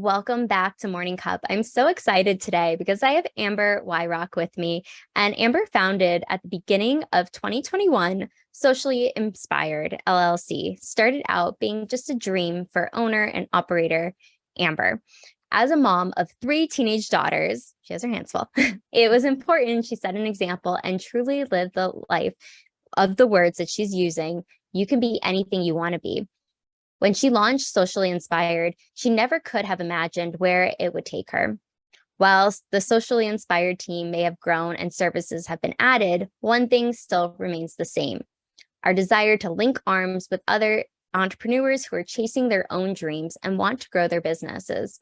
welcome back to Morning Cup. I'm so excited today because I have Amber Weyrauch with me, and Amber founded at the beginning of 2021 Socially Inspired LLC. Started out being just a dream for owner and operator Amber. As a mom of 3 teenage daughters, she has her hands full, it was important she set an example and truly lived the life of the words that she's using. You can be anything you want to be. When she launched Socially Inspired, she never could have imagined where it would take her. Whilst the Socially Inspired team may have grown and services have been added, one thing still remains the same: our desire to link arms with other entrepreneurs who are chasing their own dreams and want to grow their businesses.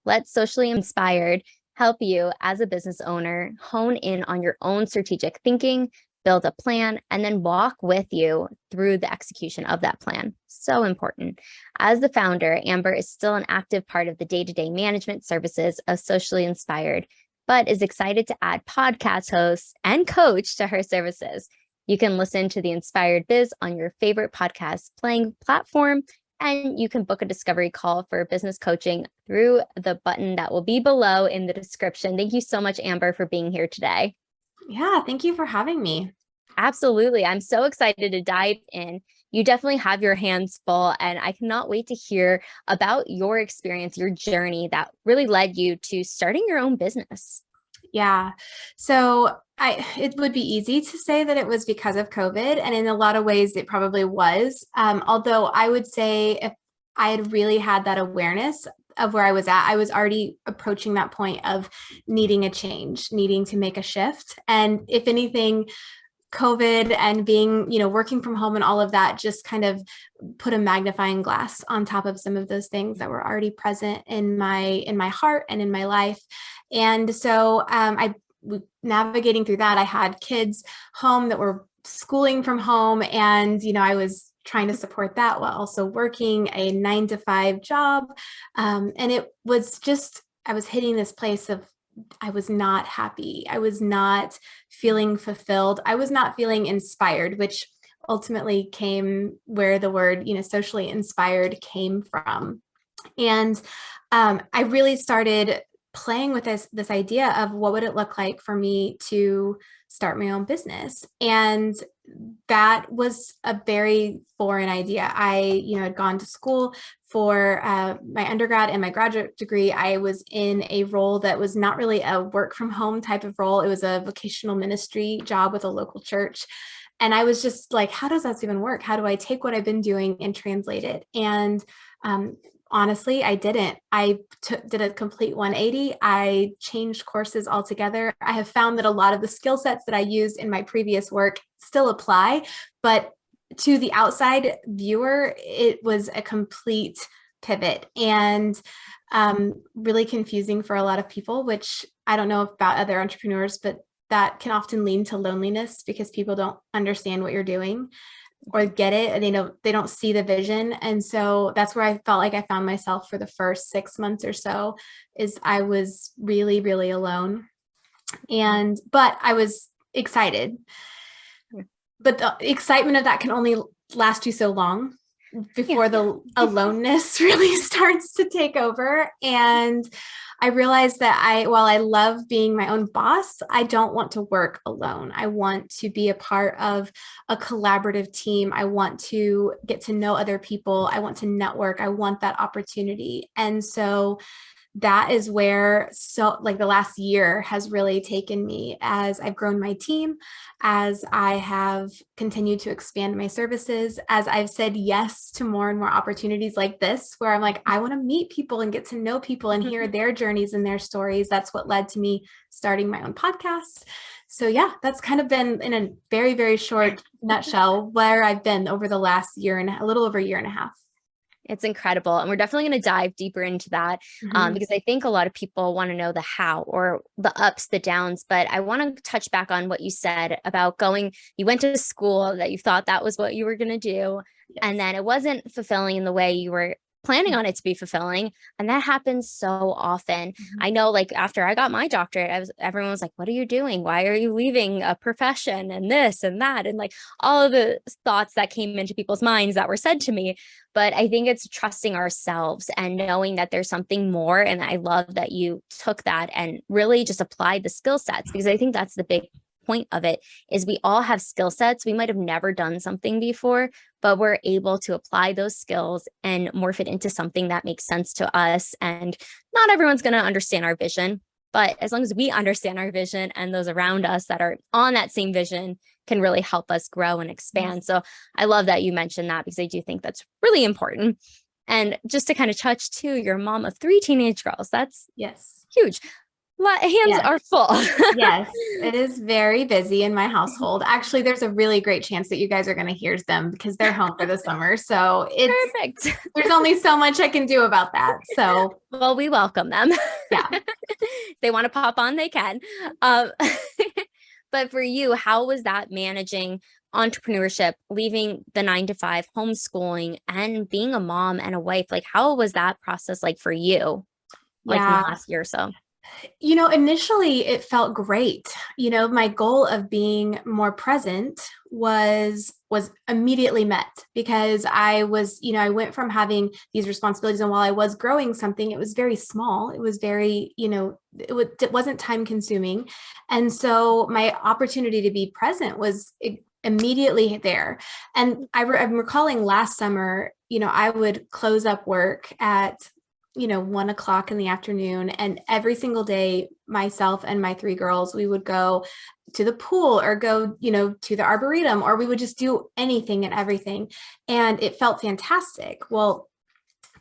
Let Socially Inspired help you as a business owner hone in on your own strategic thinking, build a plan, and then walk with you through the execution of that plan. So important. As the founder, Amber is still an active part of the day-to-day management services of Socially Inspired, but is excited to add podcast hosts and coach to her services. You can listen to the Inspired Biz on your favorite podcast playing platform, and you can book a discovery call for business coaching through the button that will be below in the description. Thank you so much, Amber, for being here today. Yeah, thank you for having me. Absolutely. I'm so excited to dive in. You definitely have your hands full, and I cannot wait to hear about your experience, your journey that really led you to starting your own business. Yeah. So it would be easy to say that it was because of COVID, and in a lot of ways it probably was. Although I would say if I had really had that awareness of where I was at, I was already approaching that point of needing a change, needing to make a shift. And if anything, COVID and being, working from home and all of that just kind of put a magnifying glass on top of some of those things that were already present in my heart and in my life. And so navigating through that, I had kids home that were schooling from home, and I was trying to support that while also working a 9-to-5 job. And it was just, I was hitting this place of I was not happy. I was not feeling fulfilled. I was not feeling inspired, which ultimately came where the word, socially inspired came from. And I really started playing with this idea of what would it look like for me to start my own business. And that was a very foreign idea. I, had gone to school for my undergrad and my graduate degree. I was in a role that was not really a work from home type of role. It was a vocational ministry job with a local church. And I was just like, how does that even work? How do I take what I've been doing and translate it? And honestly, I didn't. I did a complete 180. I changed courses altogether. I have found that a lot of the skill sets that I used in my previous work still apply, but to the outside viewer, it was a complete pivot and really confusing for a lot of people, which I don't know about other entrepreneurs, but that can often lead to loneliness because people don't understand what you're doing or get it, and they don't see the vision. And so that's where I felt like I found myself for the first 6 months or so, is I was really, really alone. But I was excited. But the excitement of that can only last you so long before the aloneness really starts to take over. And I realized that while I love being my own boss, I don't want to work alone. I want to be a part of a collaborative team. I want to get to know other people. I want to network. I want that opportunity. And so that is where the last year has really taken me, as I've grown my team, as I have continued to expand my services, as I've said yes to more and more opportunities like this, where I'm like, I want to meet people and get to know people and hear their journeys and their stories. That's what led to me starting my own podcast. So yeah, that's kind of been, in a very, very short nutshell, where I've been over the last year and a little over a year and a half. It's incredible. And we're definitely going to dive deeper into that because I think a lot of people want to know the how, or the ups, the downs. But I want to touch back on what you said about you went to school, that you thought that was what you were going to do. Yes. And then it wasn't fulfilling in the way you were planning on it to be fulfilling. And that happens so often. I know, like, after I got my doctorate, everyone was like, what are you doing? Why are you leaving a profession and this and that? And like all of the thoughts that came into people's minds that were said to me. But I think it's trusting ourselves and knowing that there's something more. And I love that you took that and really just applied the skill sets, because I think that's the big point of it, is we all have skill sets. We might have never done something before, but we're able to apply those skills and morph it into something that makes sense to us. And not everyone's going to understand our vision, but as long as we understand our vision and those around us that are on that same vision can really help us grow and expand. So I love that you mentioned that, because I do think that's really important. And just to kind of touch too, you're a mom of 3 teenage girls. That's huge. Hands are full. Yes, it is very busy in my household. Actually, there's a really great chance that you guys are going to hear them because they're home for the summer. So it's perfect. There's only so much I can do about that. So, well, we welcome them. Yeah. If they want to pop on, they can. But for you, how was that managing entrepreneurship, leaving the 9-to-5, homeschooling, and being a mom and a wife? Like, how was that process like for you? Like in the last year or so? Initially it felt great. My goal of being more present was immediately met, because I went from having these responsibilities, and while I was growing something, it was very small. It was very, it wasn't time consuming. And so my opportunity to be present was immediately there. And I'm recalling last summer, I would close up work at 1:00 in the afternoon. And every single day, myself and my 3 girls, we would go to the pool or go, to the arboretum, or we would just do anything and everything. And it felt fantastic. Well,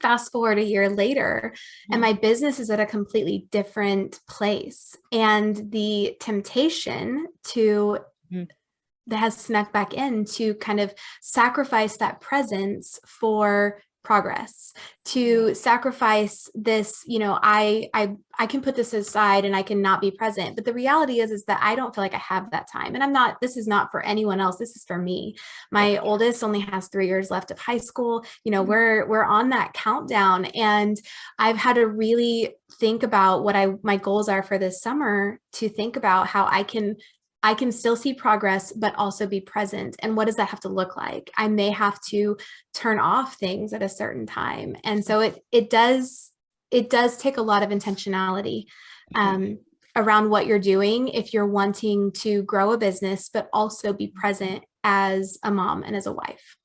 fast forward a year later, and my business is at a completely different place. And the temptation that has snuck back in to kind of sacrifice that presence for progress, to sacrifice this, I can put this aside and I cannot be present. But the reality is that I don't feel like I have that time. And this is not for anyone else. This is for me. My oldest only has 3 years left of high school. We're on that countdown, and I've had to really think about what my goals are for this summer, to think about how I can still see progress, but also be present. And what does that have to look like? I may have to turn off things at a certain time. And so it does take a lot of intentionality around what you're doing if you're wanting to grow a business, but also be present as a mom and as a wife.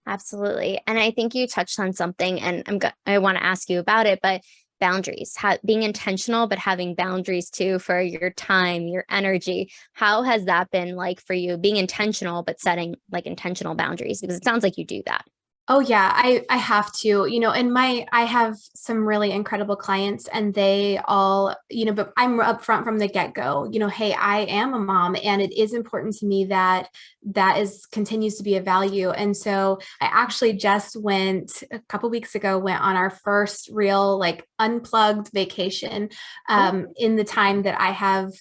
Absolutely. And I think you touched on something, and I want to ask you about it, but boundaries, being intentional, but having boundaries too for your time, your energy. How has that been like for you, being intentional, but setting like intentional boundaries? Because it sounds like you do that. Oh yeah, I have to, and I have some really incredible clients, and they all, but I'm upfront from the get-go, hey, I am a mom, and it is important to me that continues to be a value. And so I actually just went a couple weeks ago, went on our first real like unplugged vacation in the time that I have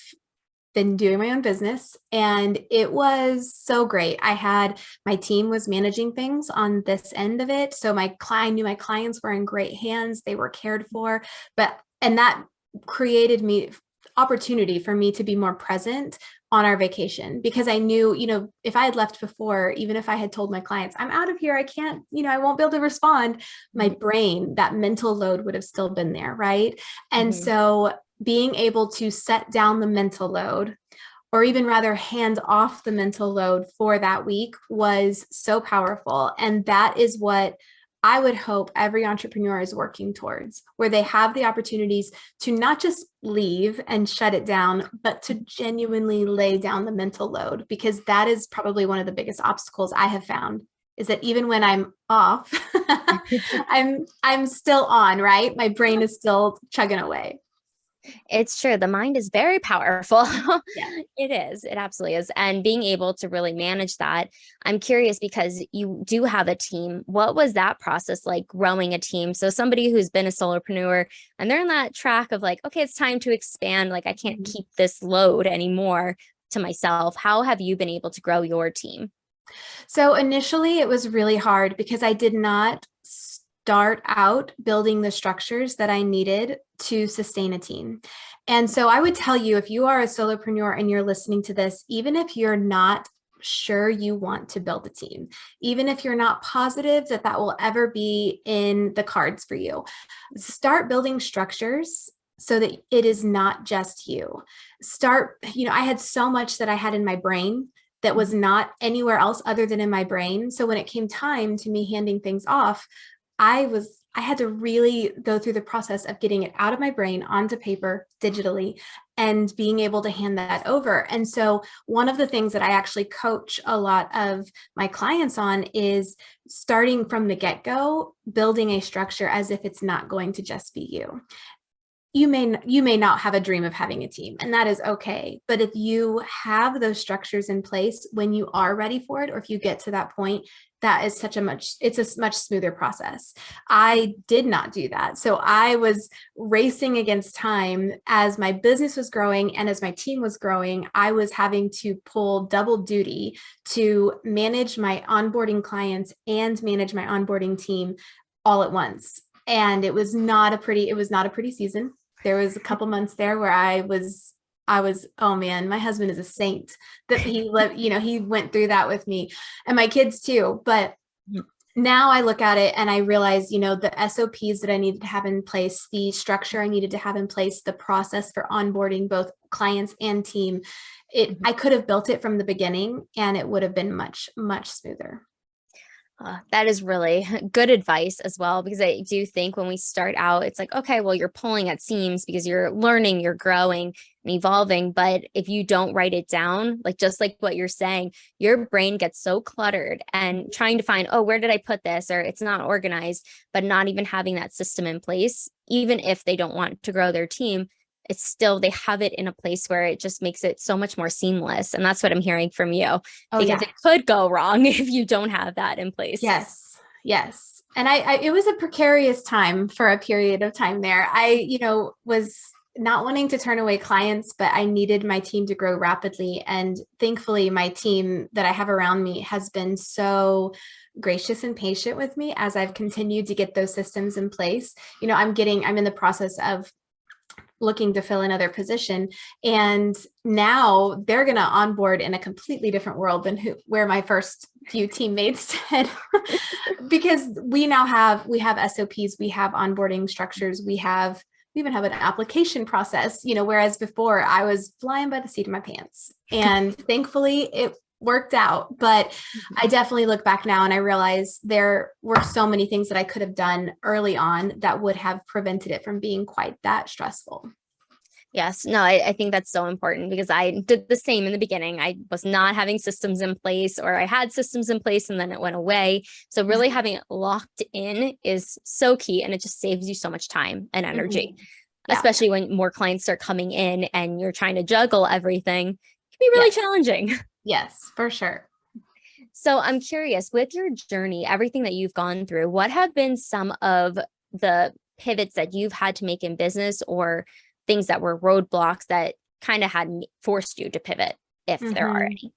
been doing my own business. And it was so great. My team was managing things on this end of it. So I knew my clients were in great hands. They were cared for, and that created opportunity for me to be more present on our vacation, because I knew, if I had left before, even if I had told my clients, I'm out of here, I can't, I won't be able to respond, my brain, that mental load would have still been there. Right. And so being able to set down the mental load, or even rather hand off the mental load for that week, was so powerful. And that is what I would hope every entrepreneur is working towards, where they have the opportunities to not just leave and shut it down, but to genuinely lay down the mental load, because that is probably one of the biggest obstacles I have found, is that even when I'm off, I'm still on, right? My brain is still chugging away. It's true. The mind is very powerful. Yeah. It is. It absolutely is. And being able to really manage that, I'm curious, because you do have a team. What was that process like, growing a team? So somebody who's been a solopreneur and they're in that track of like, okay, it's time to expand. Like, I can't keep this load anymore to myself. How have you been able to grow your team? So initially it was really hard, because I did not start out building the structures that I needed to sustain a team. And so I would tell you, if you are a solopreneur and you're listening to this, even if you're not sure you want to build a team, even if you're not positive that that will ever be in the cards for you, start building structures so that it is not just you. I had so much that I had in my brain that was not anywhere else other than in my brain. So when it came time to me handing things off, I had to really go through the process of getting it out of my brain onto paper digitally and being able to hand that over. And so one of the things that I actually coach a lot of my clients on is starting from the get-go, building a structure as if it's not going to just be you. You may not have a dream of having a team, and that is okay. But if you have those structures in place when you are ready for it, or if you get to that point, that is it's a much smoother process. I did not do that. So I was racing against time as my business was growing and as my team was growing. I was having to pull double duty to manage my onboarding clients and manage my onboarding team all at once. And it was not a pretty season. There was a couple months there where I was, oh man, my husband is a saint that he went through that with me and my kids too. But now I look at it and I realize, the SOPs that I needed to have in place, the structure I needed to have in place, the process for onboarding both clients and team, I could have built it from the beginning and it would have been much, much smoother. That is really good advice as well, because I do think when we start out, it's like, okay, well, you're pulling at seams because you're learning, you're growing and evolving. But if you don't write it down, just like what you're saying, your brain gets so cluttered and trying to find, oh, where did I put this? Or it's not organized, but not even having that system in place, even if they don't want to grow their team, it's still, they have it in a place where it just makes it so much more seamless. And that's what I'm hearing from you, because it could go wrong if you don't have that in place. Yes. And it was a precarious time for a period of time there. I was not wanting to turn away clients, but I needed my team to grow rapidly. And thankfully, my team that I have around me has been so gracious and patient with me as I've continued to get those systems in place. I'm in the process of looking to fill another position. And now they're going to onboard in a completely different world than where my first few teammates did. Because we have SOPs, we have onboarding structures, we even have an application process, whereas before I was flying by the seat of my pants. And thankfully it worked out. But I definitely look back now and I realize there were so many things that I could have done early on that would have prevented it from being quite that stressful. Yes. No, I think that's so important, because I did the same in the beginning. I was not having systems in place, or I had systems in place and then it went away. So really having it locked in is so key, and it just saves you so much time and energy, especially when more clients start coming in and you're trying to juggle everything. It can be really challenging. Yes, for sure. So I'm curious, with your journey, everything that you've gone through, what have been some of the pivots that you've had to make in business, or things that were roadblocks that kind of had forced you to pivot, if there are any?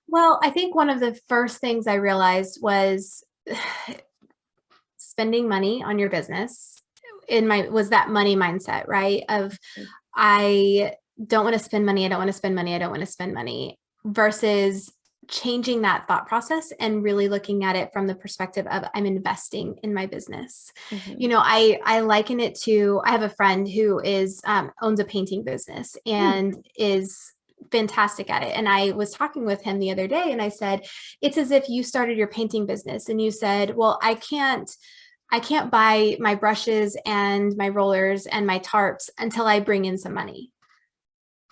Well, I think one of the first things I realized was spending money on your business was that money mindset, right? Of I don't want to spend money. I don't want to spend money. I don't want to spend money, versus changing that thought process and really looking at it from the perspective of I'm investing in my business. I liken it to, I have a friend who owns a painting business and is fantastic at it. And I was talking with him the other day and I said, it's as if you started your painting business and you said, well, I can't buy my brushes and my rollers and my tarps until I bring in some money.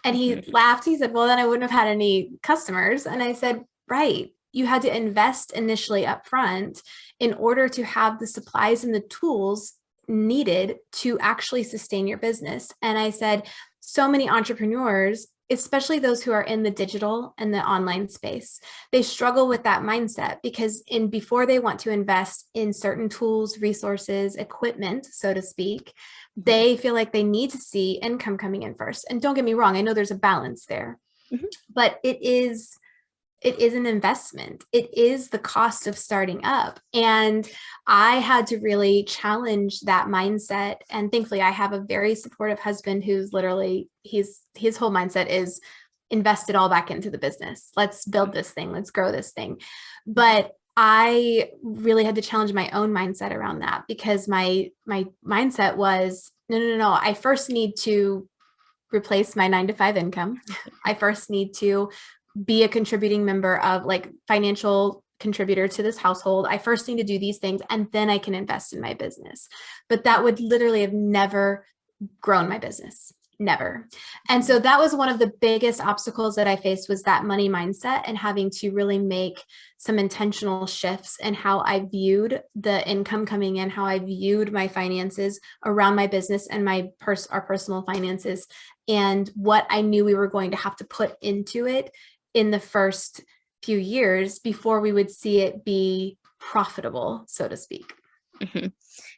And he laughed. He said, well, then I wouldn't have had any customers. And I said, right. You had to invest initially up front in order to have the supplies and the tools needed to actually sustain your business. And I said, so many entrepreneurs, especially those who are in the digital and the online space, they struggle with that mindset, because before they want to invest in certain tools, resources, equipment, so to speak, they feel like they need to see income coming in first. And don't get me wrong, I know there's a balance there, but it is it is an investment. It is the cost of starting up. And I had to really challenge that mindset. And thankfully, I have a very supportive husband who's literally, his whole mindset is invest it all back into the business. Let's build this thing. Let's grow this thing. But I really had to challenge my own mindset around that, because my mindset was, no. I first need to replace my 9-to-5 income. I first need to be a contributing member of, like, financial contributor to this household. I first need to do these things, and then I can invest in my business. But that would literally have never grown my business. Never. And so that was one of the biggest obstacles that I faced, was that money mindset, and having to really make some intentional shifts in how I viewed the income coming in, how I viewed my finances around my business and our personal finances, and what I knew we were going to have to put into it in the first few years before we would see it be profitable, so to speak. Mm-hmm.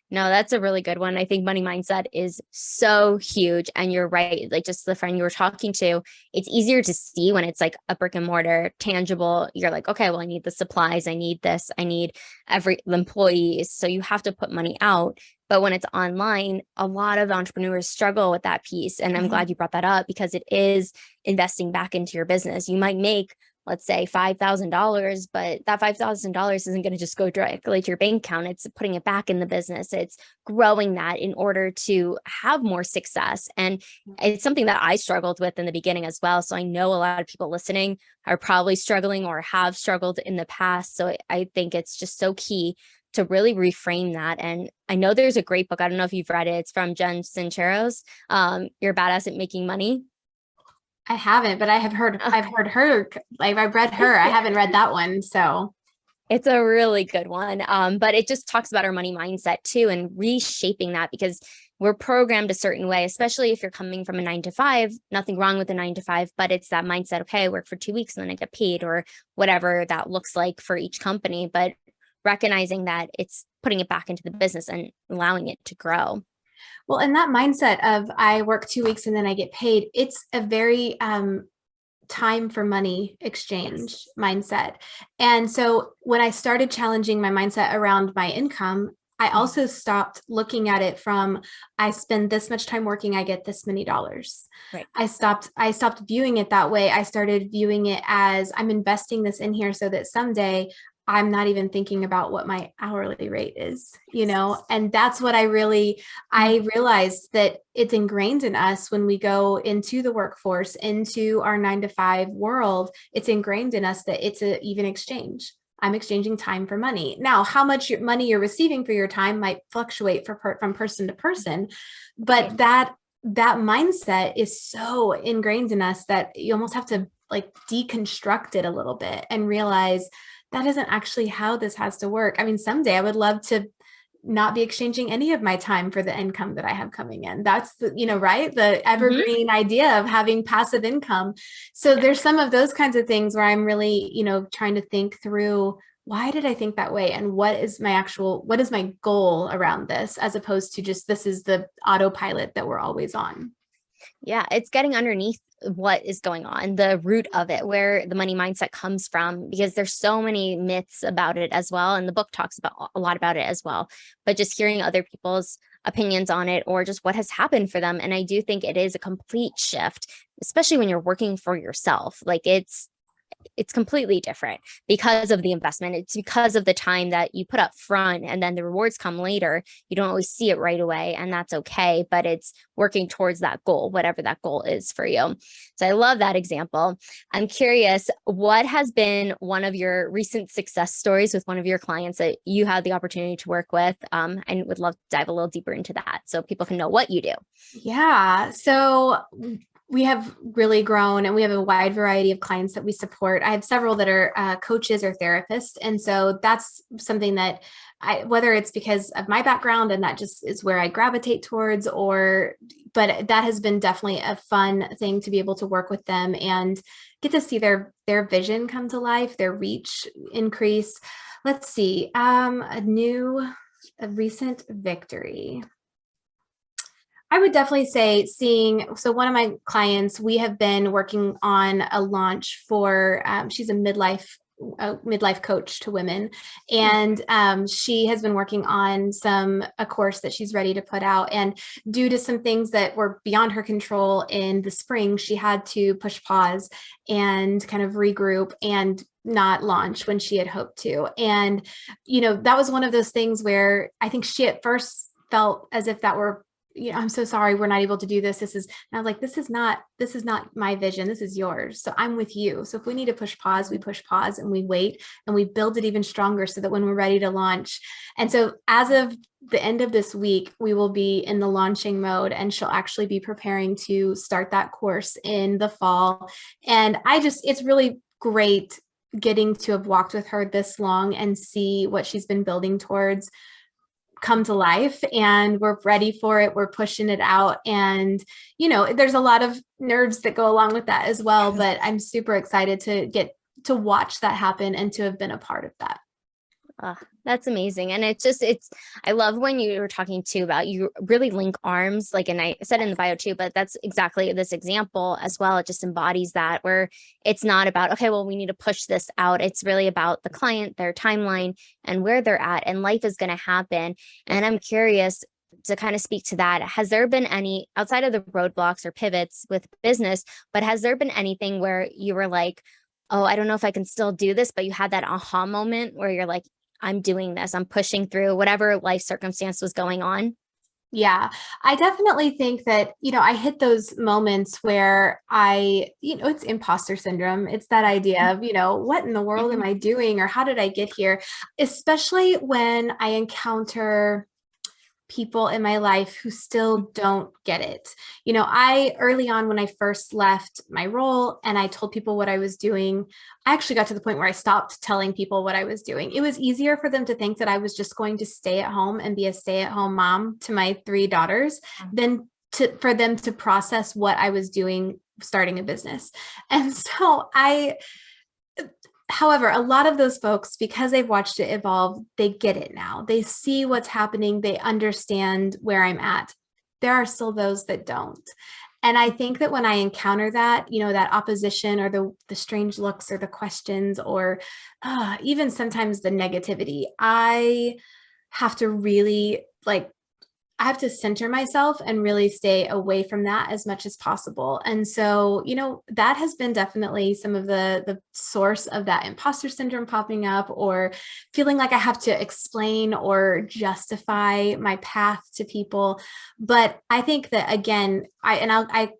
No, that's a really good one. I think money mindset is so huge. And you're right. Like, just the friend you were talking to, it's easier to see when it's like a brick and mortar, tangible. You're like, okay, well, I need the supplies. I need this. I need the employees. So you have to put money out. But when it's online, a lot of entrepreneurs struggle with that piece. And I'm glad you brought that up, because it is investing back into your business. You might make, let's say, $5,000, but that $5,000 isn't going to just go directly to your bank account. It's putting it back in the business. It's growing that in order to have more success. And it's something that I struggled with in the beginning as well. So I know a lot of people listening are probably struggling or have struggled in the past. So I think it's just so key to really reframe that. And I know there's a great book. I don't know if you've read it. It's from Jen Sinceros. You're a Badass at Making Money. I haven't, but I've heard her, like, I've read her. I haven't read that one. So it's a really good one. But it just talks about our money mindset too, and reshaping that, because we're programmed a certain way, especially if you're coming from a 9-to-5, nothing wrong with a 9-to-5, but it's that mindset. Okay, I work for 2 weeks and then I get paid, or whatever that looks like for each company, but recognizing that it's putting it back into the business and allowing it to grow. Well, and that mindset of I work 2 weeks and then I get paid, it's a very time for money exchange mindset. And so when I started challenging my mindset around my income, I also stopped looking at it from, I spend this much time working, I get this many dollars. Right. I stopped viewing it that way. I started viewing it as, I'm investing this in here so that someday I'm not even thinking about what my hourly rate is, and that's what I realized, that it's ingrained in us when we go into the workforce, into our 9-to-5 world. It's ingrained in us that it's an even exchange. I'm exchanging time for money. Now, how much money you're receiving for your time might fluctuate from person to person, but that mindset is so ingrained in us that you almost have to, like, deconstruct it a little bit and realize that isn't actually how this has to work. I mean, someday I would love to not be exchanging any of my time for the income that I have coming in. That's the, right? The evergreen idea of having passive income. So there's some of those kinds of things where I'm really, trying to think through, why did I think that way? And what is my goal around this, as opposed to just, this is the autopilot that we're always on. Yeah, it's getting underneath what is going on, the root of it, where the money mindset comes from, because there's so many myths about it as well. And the book talks about a lot about it as well, but just hearing other people's opinions on it, or just what has happened for them. And I do think it is a complete shift, especially when you're working for yourself. Like, it's completely different because of the investment. It's because of the time that you put up front, and then the rewards come later. You don't always see it right away, and that's okay, but it's working towards that goal, whatever that goal is for you. So I love that example. I'm curious, what has been one of your recent success stories with one of your clients that you had the opportunity to work with? And would love to dive a little deeper into that so people can know what you do. Yeah. So we have really grown, and we have a wide variety of clients that we support. I have several that are coaches or therapists. And so that's something that whether it's because of my background and that just is where I gravitate towards, but that has been definitely a fun thing to be able to work with them and get to see their vision come to life, their reach increase. Let's see, a recent victory. I would definitely say so one of my clients, we have been working on a launch for, she's a midlife coach to women. And she has been working on a course that she's ready to put out. And due to some things that were beyond her control in the spring, she had to push pause and kind of regroup and not launch when she had hoped to. And, that was one of those things where I think she at first felt as if that were, I'm so sorry, we're not able to do this. And I was like, this is not my vision. This is yours. So I'm with you. So if we need to push pause, we push pause and we wait and we build it even stronger so that when we're ready to launch. And so as of the end of this week, we will be in the launching mode, and she'll actually be preparing to start that course in the fall. And it's really great getting to have walked with her this long and see what she's been building towards come to life, and we're ready for it. We're pushing it out. And, there's a lot of nerves that go along with that as well, but I'm super excited to get to watch that happen and to have been a part of that. That's amazing. And I love when you were talking too about you really link arms, like, and I said in the bio too, but that's exactly this example as well. It just embodies that, where it's not about, okay, well, we need to push this out. It's really about the client, their timeline, and where they're at, and life is going to happen. And I'm curious to kind of speak to that. Has there been any, outside of the roadblocks or pivots with business, but has there been anything where you were like, oh, I don't know if I can still do this, but you had that aha moment where you're like, I'm doing this, I'm pushing through whatever life circumstance was going on? Yeah, I definitely think that, I hit those moments where it's imposter syndrome. It's that idea of, what in the world am I doing, or how did I get here? Especially when I encounter people in my life who still don't get it. Early on, when I first left my role and I told people what I was doing, I actually got to the point where I stopped telling people what I was doing. It was easier for them to think that I was just going to stay at home and be a stay-at-home mom to my 3 daughters than for them to process what I was doing, starting a business. And so however, a lot of those folks, because they've watched it evolve, they get it now. They see what's happening. They understand where I'm at. There are still those that don't. And I think that when I encounter that, that opposition or the strange looks or the questions or even sometimes the negativity, I have to really I have to center myself and really stay away from that as much as possible. And so, that has been definitely some of the source of that imposter syndrome popping up, or feeling like I have to explain or justify my path to people. But I think that, again, I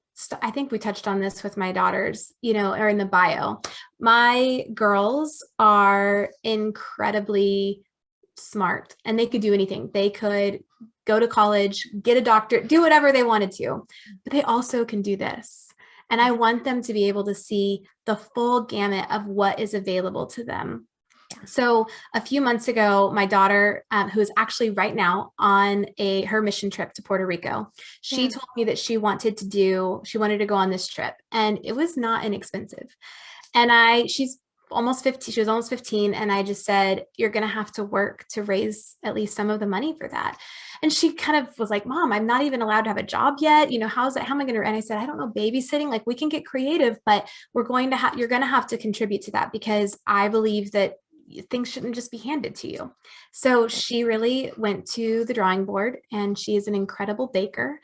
think we touched on this with my daughters, or in the bio. My girls are incredibly smart and they could do anything. They could go to college, get a doctorate, do whatever they wanted to, but they also can do this. And I want them to be able to see the full gamut of what is available to them. So a few months ago, my daughter, who is actually right now on her mission trip to Puerto Rico, she told me that she wanted to go on this trip, and it was not inexpensive. And she's almost 15. She was almost 15. And I just said, you're going to have to work to raise at least some of the money for that. And she kind of was like, Mom, I'm not even allowed to have a job yet. How's that? How am I going to? And I said, I don't know, babysitting, like, we can get creative, but you're going to have to contribute to that, because I believe that things shouldn't just be handed to you. So she really went to the drawing board, and she is an incredible baker.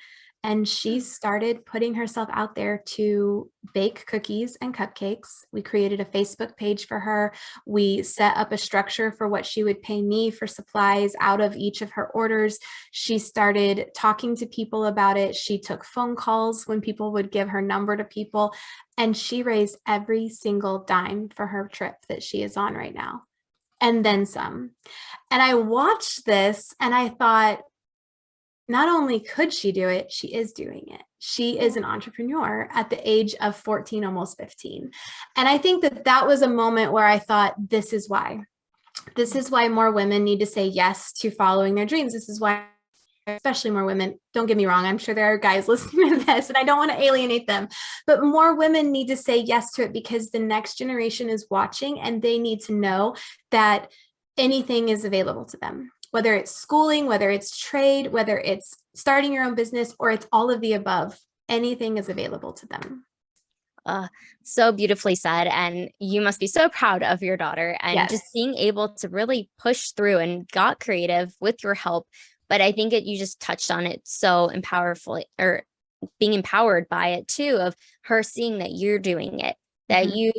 And she started putting herself out there to bake cookies and cupcakes. We created a Facebook page for her. We set up a structure for what she would pay me for supplies out of each of her orders. She started talking to people about it. She took phone calls when people would give her number to people. And she raised every single dime for her trip that she is on right now, and then some. And I watched this and I thought, not only could she do it, she is doing it. She is an entrepreneur at the age of 14, almost 15. And I think that was a moment where I thought, this is why more women need to say yes to following their dreams. This is why, especially more women, don't get me wrong, I'm sure there are guys listening to this and I don't want to alienate them, but more women need to say yes to it, because the next generation is watching and they need to know that anything is available to them. whether it's schooling, whether it's trade, whether it's starting your own business, or it's all of the above, anything is available to them. So beautifully said. And you must be so proud of your daughter and just being able to really push through and got creative with your help. But I think you just touched on it so powerfully, or being empowered by it too, of her seeing that you're doing it, that you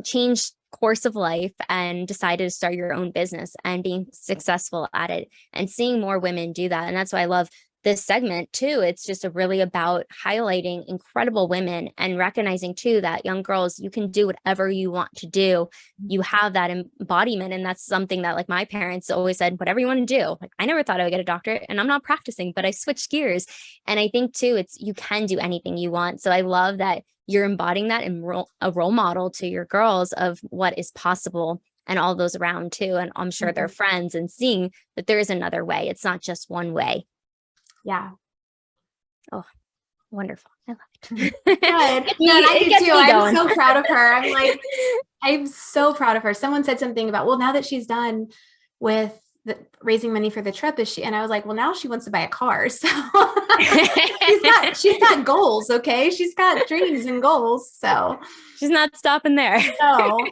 changed course of life and decided to start your own business and being successful at it and seeing more women do that. And that's why I love this segment too. It's just really about highlighting incredible women and recognizing too that young girls, you can do whatever you want to do. You have that embodiment. And that's something that like my parents always said, whatever you want to do. Like I never thought I would get a doctorate and I'm not practicing, but I switched gears. And I think too, you can do anything you want. So I love that you're embodying that and a role model to your girls of what is possible and all those around too. And I'm sure they're friends and seeing that there is another way. It's not just one way. Yeah. Oh, wonderful. I love it. Good. I do too. I'm so proud of her. I'm so proud of her. Someone said something about, well, now that she's done with raising money for the trip, and I was like, well, now she wants to buy a car. So she's got goals. Okay. She's got dreams and goals. So she's not stopping there. No.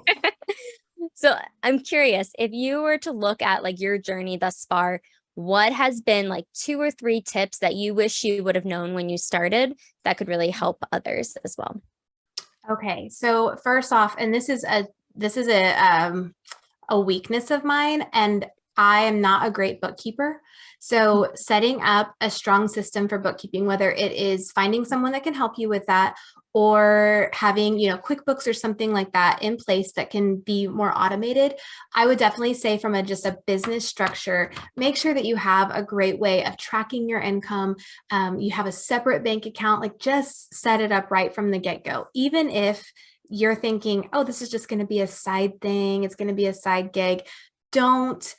So I'm curious, if you were to look at like your journey thus far, what has been like 2 or 3 tips that you wish you would have known when you started that could really help others as well? Okay. So first off, and this is a weakness of mine, and I am not a great bookkeeper. So setting up a strong system for bookkeeping, whether it is finding someone that can help you with that or having, QuickBooks or something like that in place that can be more automated, I would definitely say from just a business structure, make sure that you have a great way of tracking your income. You have a separate bank account, like just set it up right from the get-go. Even if you're thinking, oh, this is just going to be a side thing, it's going to be a side gig, don't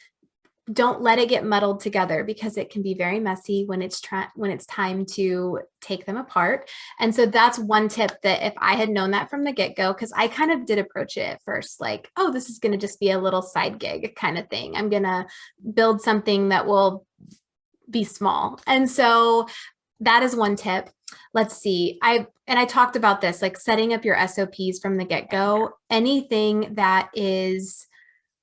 let it get muddled together, because it can be very messy when it's time to take them apart. And so that's one tip that if I had known that from the get-go, because I kind of did approach it at first, like, oh, this is going to just be a little side gig kind of thing. I'm going to build something that will be small. And so that is one tip. Let's see. I talked about this, like setting up your SOPs from the get-go, anything that is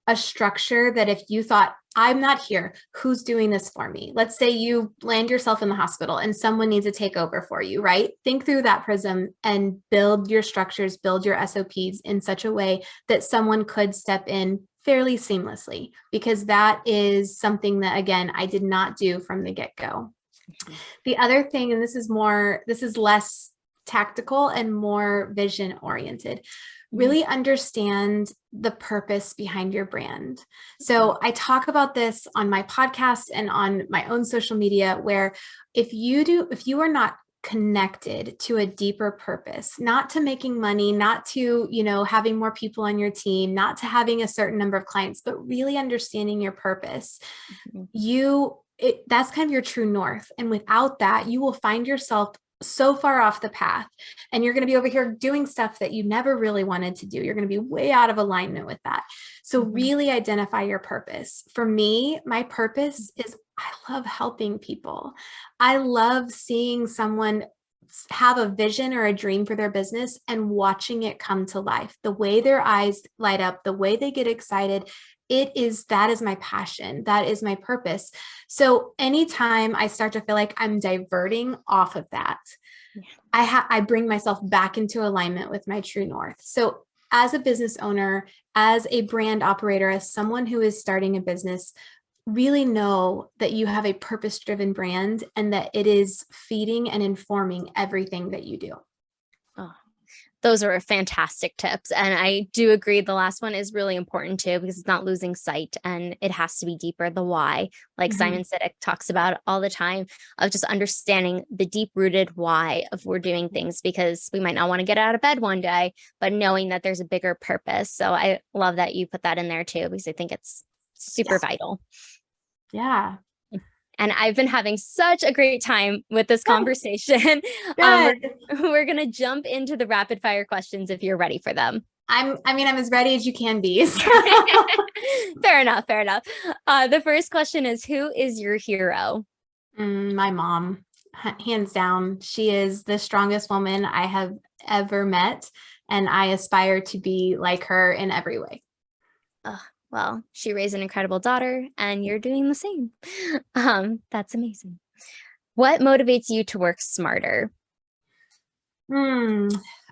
a structure that if you thought, I'm not here, who's doing this for me? Let's say you land yourself in the hospital and someone needs to take over for you, right? Think through that prism and build your structures, build your SOPs in such a way that someone could step in fairly seamlessly, because that is something that, again, I did not do from the get-go. The other thing, and this is less tactical and more vision oriented, really understand the purpose behind your brand. So I talk about this on my podcast and on my own social media, where if you are not connected to a deeper purpose, not to making money, not to, having more people on your team, not to having a certain number of clients, but really understanding your purpose, that's kind of your true north. And without that, you will find yourself so far off the path, and you're going to be over here doing stuff that you never really wanted to do. You're going to be way out of alignment with that. So really identify your purpose. For me, my purpose is I love helping people. I love seeing someone have a vision or a dream for their business and watching it come to life. The way their eyes light up, the way they get excited, that is my passion. That is my purpose. So anytime I start to feel like I'm diverting off of that, I bring myself back into alignment with my true north. So as a business owner, as a brand operator, as someone who is starting a business, really know that you have a purpose-driven brand and that it is feeding and informing everything that you do. Oh, those are fantastic tips. And I do agree the last one is really important too, because it's not losing sight and it has to be deeper, the why, like Simon Sinek talks about all the time, of just understanding the deep-rooted why of we're doing things, because we might not want to get out of bed one day, but knowing that there's a bigger purpose. So I love that you put that in there too, because I think it's super vital. Yeah. And I've been having such a great time with this conversation. We're going to jump into the rapid fire questions if you're ready for them. I'm as ready as you can be. So. Fair enough. Fair enough. The first question is, who is your hero? My mom, hands down. She is the strongest woman I have ever met. And I aspire to be like her in every way. Oh, well, she raised an incredible daughter and you're doing the same. That's amazing. What motivates you to work smarter?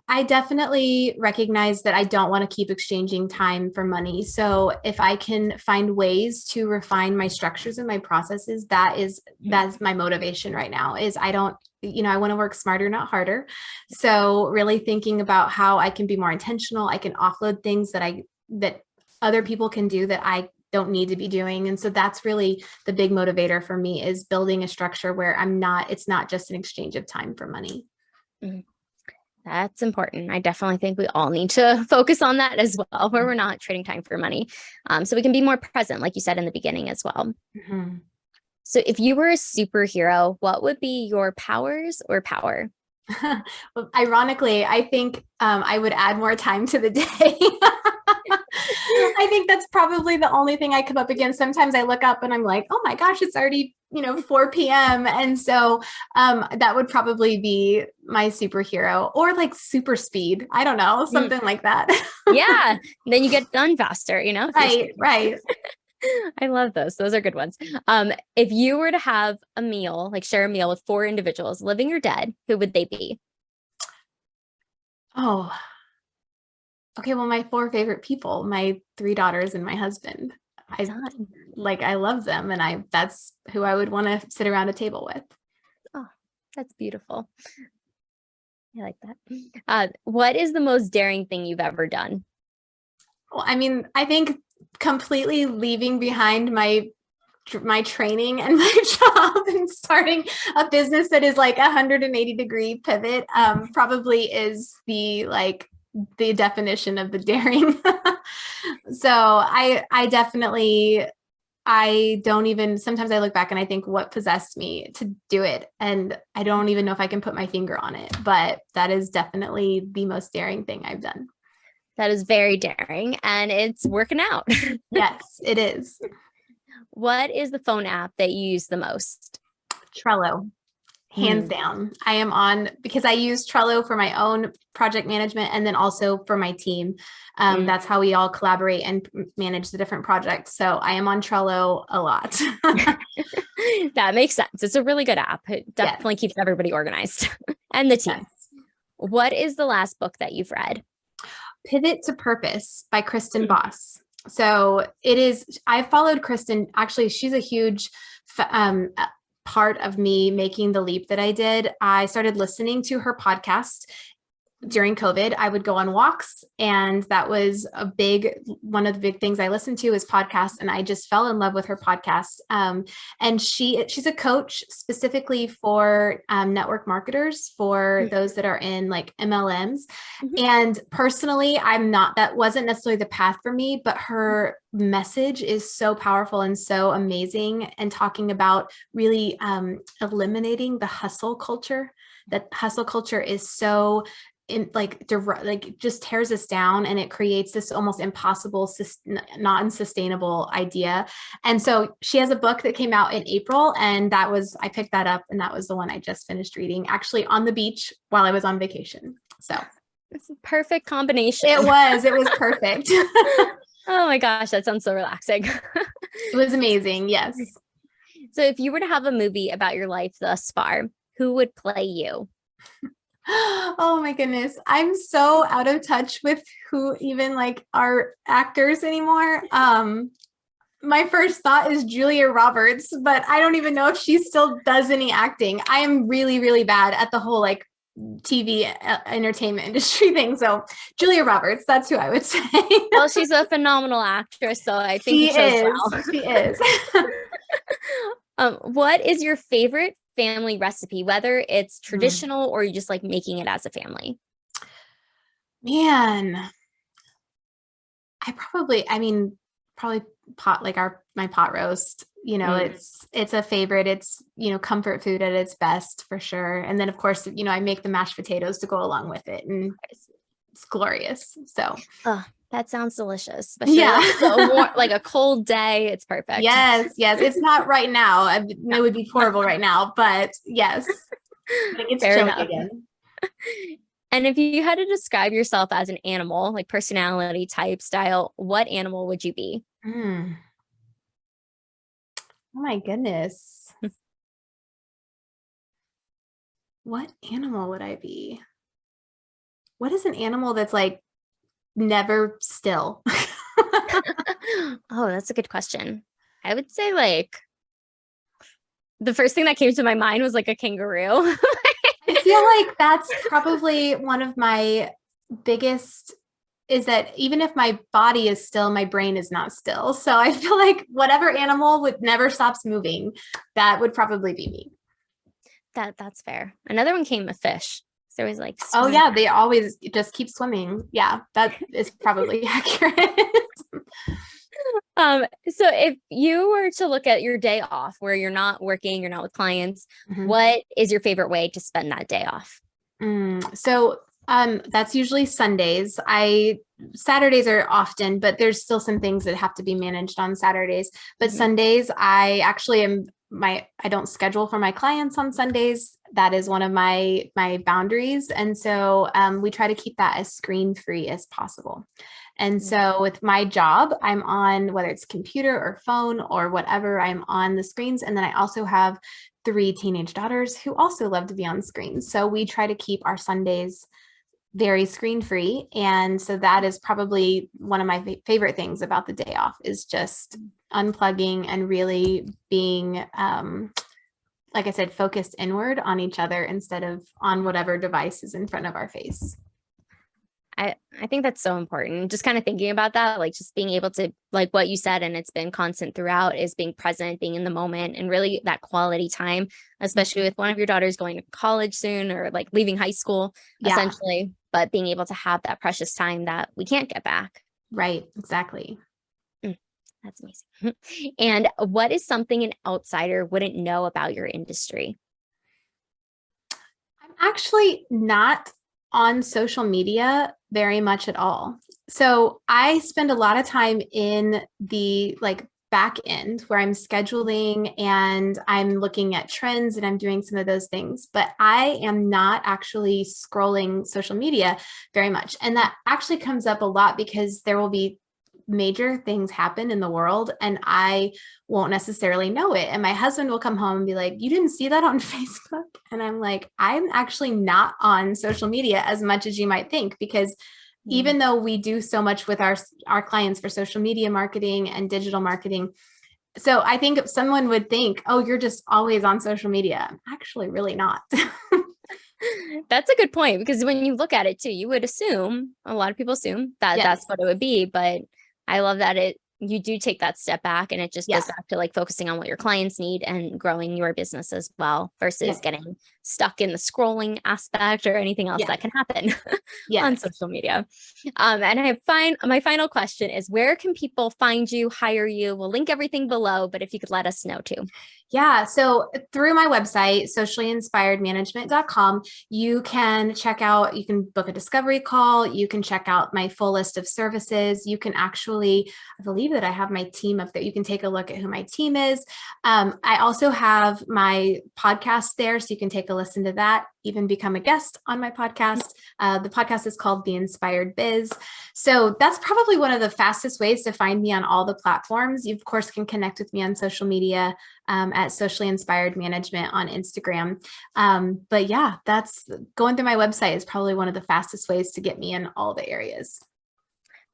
I definitely recognize that I don't want to keep exchanging time for money. So if I can find ways to refine my structures and my processes, that's my motivation right now. Is I don't, I want to work smarter, not harder. So really thinking about how I can be more intentional. I can offload things that other people can do that I don't need to be doing. And so that's really the big motivator for me, is building a structure where it's not just an exchange of time for money. Mm-hmm. That's important. I definitely think we all need to focus on that as well, where we're not trading time for money. So we can be more present, like you said in the beginning as well. Mm-hmm. So if you were a superhero, what would be your powers or power? Well, ironically, I think I would add more time to the day. I think that's probably the only thing I come up against. Sometimes I look up and I'm like, oh my gosh, it's already, 4 p.m. And so that would probably be my superhero, or like super speed. I don't know, something like that. Yeah. Then you get done faster, Right. I love those. Those are good ones. If you were to have a meal, like share a meal with 4 individuals, living or dead, who would they be? Oh, okay. Well, my 4 favorite people, my 3 daughters and my husband. I love them, and that's who I would want to sit around a table with. Oh, that's beautiful. I like that. What is the most daring thing you've ever done? Well, I think completely leaving behind my training and my job and starting a business that is like 180-degree pivot probably is the definition of the daring. So I definitely, I don't even, sometimes I look back and I think, what possessed me to do it? And I don't even know if I can put my finger on it, but that is definitely the most daring thing I've done. That is very daring, and it's working out. Yes, it is. What is the phone app that you use the most? Trello. Hands down. I am on, because I use Trello for my own project management and then also for my team. That's how we all collaborate and manage the different projects. So I am on Trello a lot. That makes sense. It's a really good app. It definitely keeps everybody organized and the team. Yes. What is the last book that you've read? Pivot to Purpose by Kristen Boss. So I followed Kristen. Actually, she's a huge part of me making the leap that I did. I started listening to her podcast during COVID. I would go on walks, and that was one of the big things I listened to is podcasts. And I just fell in love with her podcast. And she's a coach specifically for network marketers, for those that are in like MLMs. And personally, that wasn't necessarily the path for me, but her message is so powerful and so amazing, and talking about really eliminating the hustle culture. That hustle culture is so just tears us down, and it creates this almost impossible, non-sustainable idea. And so she has a book that came out in April, and I picked that up, and that was the one I just finished reading, actually on the beach while I was on vacation. So it's a perfect combination. It was perfect. Oh my gosh, that sounds so relaxing. It was amazing. Yes. So if you were to have a movie about your life thus far, who would play you? Oh my goodness. I'm so out of touch with who even are actors anymore. My first thought is Julia Roberts, but I don't even know if she still does any acting. I am really, really bad at the whole TV entertainment industry thing. So Julia Roberts, that's who I would say. Well, she's a phenomenal actress, so I think she is. What is your favorite family recipe, whether it's traditional or you just like making it as a family? Man, probably my pot roast, it's a favorite. It's, comfort food at its best for sure. And then of course, I make the mashed potatoes to go along with it. And it's glorious. So Oh, that sounds delicious, especially yeah. like a cold day. It's perfect. Yes. It's not right now. It would be horrible right now, but yes, it gets Fair chilly enough. again. And if you had to describe yourself as an animal, like personality type, style, what animal would you be? Oh my goodness. What animal would I be? What is an animal that's like never still? Oh, that's a good question. I would say like the first thing that came to my mind was like a kangaroo. I feel like that's probably one of my biggest is that even if my body is still, my brain is not still. So I feel like whatever animal would never stops moving, that would probably be me. That's fair. Another one came a fish. So always like, Oh swim. yeah, they always just keep swimming. Yeah, that is probably accurate. So if you were to look at your day off where you're not working, you're not with clients, Mhm. what is your favorite way to spend that day off? So that's usually Sundays. Saturdays are often, but there's still some things that have to be managed on Saturdays. But Sundays, I actually I don't schedule for my clients on Sundays. That is one of my boundaries. And so we try to keep that as screen free as possible. And so with my job, I'm on, whether it's computer or phone or whatever, I'm on the screens. And then I also have 3 teenage daughters who also love to be on screens. So we try to keep our Sundays very screen free. And so that is probably one of my favorite things about the day off is just unplugging and really being, like I said, focused inward on each other instead of on whatever device is in front of our face. I think that's so important. Just kind of thinking about that, like just being able to, like what you said, and it's been constant throughout, is being present, being in the moment, and really that quality time, especially with one of your daughters going to college soon or like leaving high school, essentially, but being able to have that precious time that we can't get back. Right, exactly. That's amazing. And what is something an outsider wouldn't know about your industry? I'm actually not on social media very much at all. So I spend a lot of time in the back end where I'm scheduling and I'm looking at trends and I'm doing some of those things, but I am not actually scrolling social media very much. And that actually comes up a lot because there will be major things happen in the world and I won't necessarily know it. And my husband will come home and be like, you didn't see that on Facebook? And I'm like, I'm actually not on social media as much as you might think, because even though we do so much with our clients for social media marketing and digital marketing. So I think if someone would think, oh, you're just always on social media. I'm actually really not. That's a good point, because when you look at it too, you would assume, a lot of people assume that that's what it would be, but I love that you do take that step back, and it just goes back to like focusing on what your clients need and growing your business as well versus getting stuck in the scrolling aspect or anything else that can happen on social media. And my final question is, where can people find you, hire you? We'll link everything below, but if you could let us know too. Yeah. So through my website, sociallyinspiredmanagement.com, you can book a discovery call. You can check out my full list of services. You can actually, I believe that I have my team up there. You can take a look at who my team is. I also have my podcast there, so you can take a listen to that, even become a guest on my podcast. The podcast is called The Inspired Biz. So that's probably one of the fastest ways to find me on all the platforms. You, of course, can connect with me on social media at Socially Inspired Management on Instagram. But yeah, that's going through my website is probably one of the fastest ways to get me in all the areas.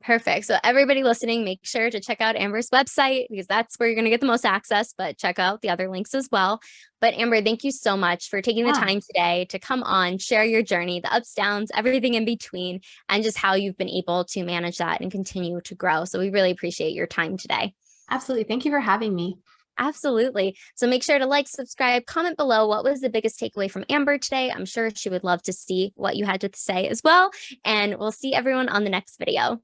Perfect. So everybody listening, make sure to check out Amber's website, because that's where you're going to get the most access, but check out the other links as well. But Amber, thank you so much for taking the time today to come on, share your journey, the ups, downs, everything in between, and just how you've been able to manage that and continue to grow. So we really appreciate your time today. Absolutely. Thank you for having me. Absolutely. So make sure to like, subscribe, comment below. What was the biggest takeaway from Amber today? I'm sure she would love to see what you had to say as well. And we'll see everyone on the next video.